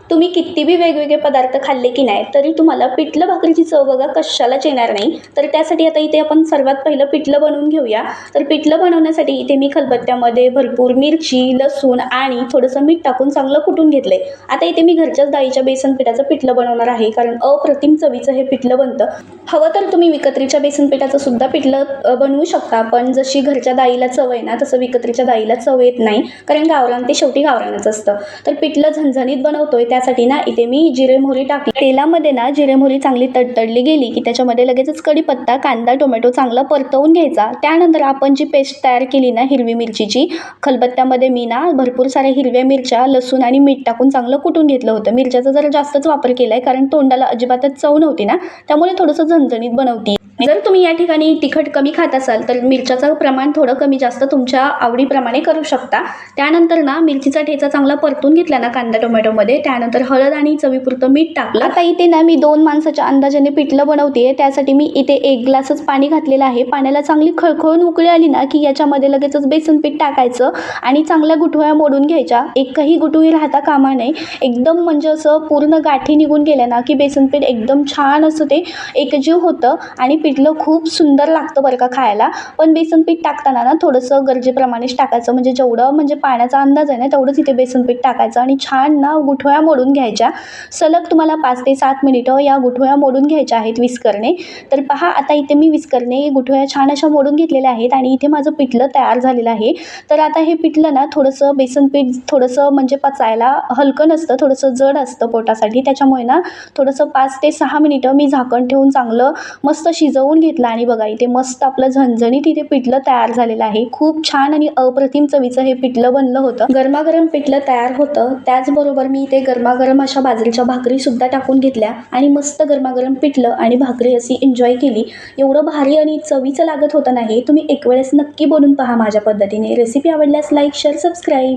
तुम्ही किती बी वेगवेगळे पदार्थ खाल्ले की नाही तरी तुम्हाला पिठलं भाकरीची चव बघा कशालाच येणार नाही. तर त्यासाठी आता इथे आपण सर्वात पहिलं पिठलं बनवून घेऊया. तर पिठलं बनवण्यासाठी इथे मी खलबत्त्यामध्ये भरपूर मिरची, लसूण आणि थोडंसं मीठ टाकून चांगलं कुटून घेतलंय. आता इथे मी घरच्याच डाळीच्या बेसन पिठाचं पिठलं बनवणार आहे, कारण अप्रतिम चवीचं हे पिठलं बनतं. हवं तर तुम्ही विकत्रीच्या बेसन पिठाचं सुद्धा पिठलं बनवू शकता, पण जशी घरच्या डाळीला चव आहे ना तसं विकत्रीच्या डाळीला चव येत नाही, कारण गावरान ते शेवटी गावरानच असतं. तर पिठलं झणझणीत बनवतोय त्यासाठी ना इथे मी जिरे मोहरी टाकली. तेलामध्ये ना जिरे मोहरी चांगली तडतडली गेली की त्याच्यामध्ये लगेचच कढीपत्ता, कांदा, टोमॅटो चांगला परतवून घ्यायचा. त्यानंतर आपण जी पेस्ट तयार केली ना हिरवी मिरचीची, खलबत्त्यामध्ये मी ना भरपूर साऱ्या हिरव्या मिरच्या, लसूण आणि मीठ टाकून चांगलं कुटून घेतलं होतं. मिरच्याचा जरा जास्तच वापर केलाय, कारण तोंडाला अजिबातच चव नव्हती ना, त्यामुळे थोडंसं झणझणीत बनवते. जर तुम्ही या ठिकाणी तिखट कमी खात असाल तर मिरच्याचं प्रमाण थोडं कमी जास्त तुमच्या आवडीप्रमाणे करू शकता. त्यानंतर ना मिरचीचा ठेचा चांगला परतून घेतला ना कांदा टोमॅटोमध्ये, त्यानंतर हळद आणि चवीपुरतं मीठ टाकलं. आता इथे ना मी 2 माणसाच्या अंदाजाने पिठलं बनवते, त्यासाठी मी इथे 1 ग्लासच पाणी घातलेलं आहे. पाण्याला चांगली खळखळून उकळी आली ना की याच्यामध्ये लगेचच बेसन पीठ टाकायचं आणि चांगल्या गुठळ्या मोडून घ्यायच्या. एकही गुठळी राहता कामा नये. एकदम म्हणजे असं पूर्ण गाठी निघून गेल्या ना की बेसन पीठ एकदम छान असं ते एकजीव होतं आणि पिठलं खूप सुंदर लागतं बरं का खायला. पण बेसन पीठ टाकताना ना थोडंसं गरजेप्रमाणेच टाकायचं, म्हणजे जेवढं म्हणजे पाण्याचा अंदाज आहे ना तेवढंच इथे बेसन पीठ टाकायचं आणि छान ना गुठळ्या मोडून घ्यायच्या. सलग तुम्हाला 5 ते 7 मिनिटं या गुठळ्या मोडून घ्यायच्या आहेत विस्करने. तर पहा आता इथे मी विस्करने गुठळ्या छान अशा मोडून घेतलेल्या आहेत आणि इथे माझं पिठलं तयार झालेलं आहे. तर आता हे पिठलं ना थोडंसं बेसन पीठ थोडंसं म्हणजे पचायला हलकं नसतं, थोडंसं जड असतं पोटासाठी. त्याच्यामुळे ना थोडंसं 5 ते 6 मिनिटं मी झाकण ठेवून चांगलं मस्त शिजवून घेतलं आणि बघा इथे मस्त आपलं झणझणीत इथे पिठलं तयार झालेलं आहे. खूप छान आणि अप्रतिम चवीचं हे पिठलं बनलं होतं. गरमागरम पिठलं तयार होतं. त्याचबरोबर मी इथे गरमागरम अशा बाजरीच्या भाकरी सुद्धा टाकून घेतल्या आणि मस्त गरमागरम पिठलं आणि भाकरी अशी एन्जॉय केली. एवढं भारी आणि चवीचं लागत होतं ना हे. तुम्ही एक वेळेस नक्की बनवून पहा माझ्या पद्धतीने. रेसिपी आवडल्यास लाईक, शेअर, सबस्क्राईब.